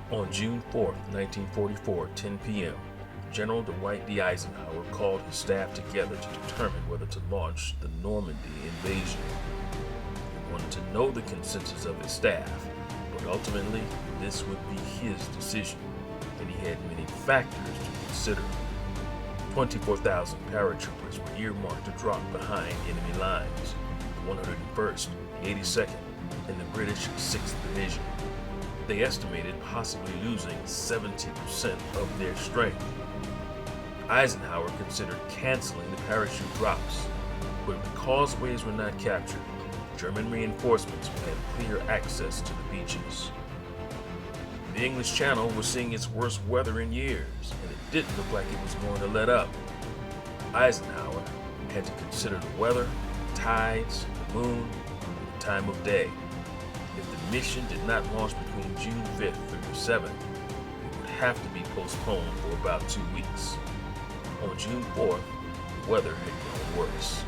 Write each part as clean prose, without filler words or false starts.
On June 4, 1944, 10 p.m., General Dwight D. Eisenhower called his staff together to determine whether to launch the Normandy invasion. He wanted to know the consensus of his staff, but ultimately this would be his decision, and he had many factors to consider. 24,000 paratroopers were earmarked to drop behind enemy lines, the 101st, the 82nd, and the British 6th Division. They estimated possibly losing 70% of their strength. Eisenhower considered canceling the parachute drops, but if the causeways were not captured, German reinforcements would have clear access to the beaches. The English Channel was seeing its worst weather in years, and it didn't look like it was going to let up. Eisenhower had to consider the weather, tides, the moon, and the time of day. If the mission did not launch between June 5th through the 7th, it would have to be postponed for about 2 weeks. On June 4th, the weather had grown worse.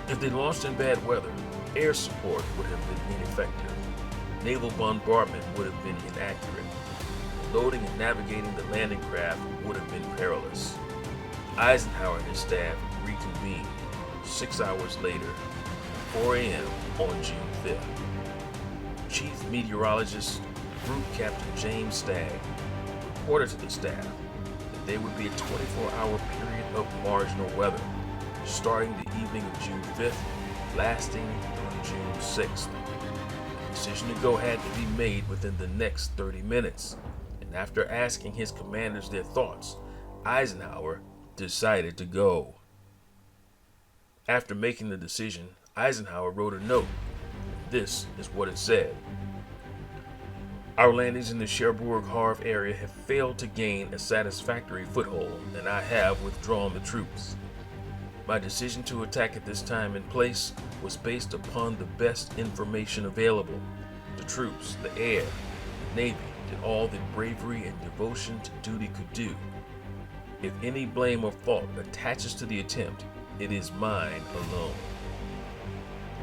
If they launched in bad weather, air support would have been ineffective. Naval bombardment would have been inaccurate. Loading and navigating the landing craft would have been perilous. Eisenhower and his staff reconvened 6 hours later, 4 a.m. on June 5th. Chief Meteorologist Group Captain James Stagg reported to the staff that there would be a 24-hour period of marginal weather, starting the evening of June 5th, lasting through June 6th. The decision to go had to be made within the next 30 minutes, and after asking his commanders their thoughts, Eisenhower decided to go. After making the decision, Eisenhower wrote a note. This is what it said. Our landings in the Cherbourg-Havre area have failed to gain a satisfactory foothold, and I have withdrawn the troops. My decision to attack at this time and place was based upon the best information available. The troops, the air, the Navy did all that bravery and devotion to duty could do. If any blame or fault attaches to the attempt, it is mine alone.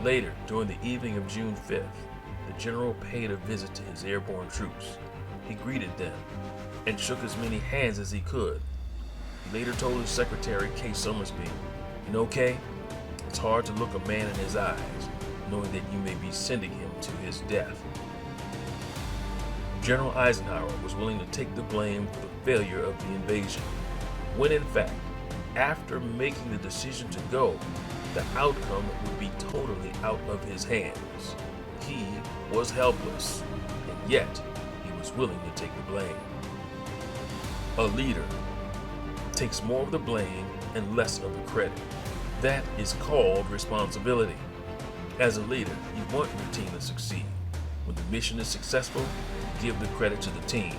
Later, during the evening of June 5th, the general paid a visit to his airborne troops. He greeted them and shook as many hands as he could. He later told his secretary, Kay Summersby, "You know, Kay, it's hard to look a man in his eyes, knowing that you may be sending him to his death." General Eisenhower was willing to take the blame for the failure of the invasion, when in fact, after making the decision to go, the outcome would be totally out of his hands. He was helpless, and yet he was willing to take the blame. A leader takes more of the blame and less of the credit. That is called responsibility. As a leader, you want your team to succeed. When the mission is successful, you give the credit to the team,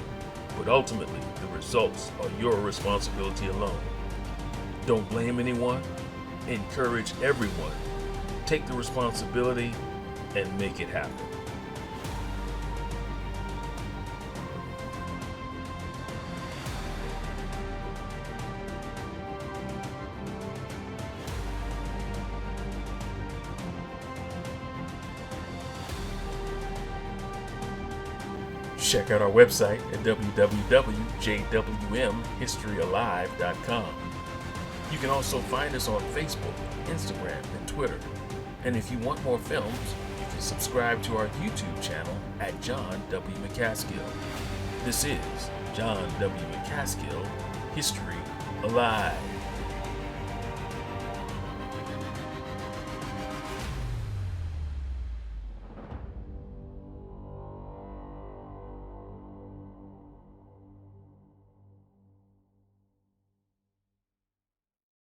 but ultimately the results are your responsibility alone. Don't blame anyone. Encourage everyone. Take the responsibility and make it happen. Check out our website at www.jwmhistoryalive.com. You can also find us on Facebook, Instagram, and Twitter. And if you want more films, you can subscribe to our YouTube channel at John W. McCaskill. This is John W. McCaskill, History Alive.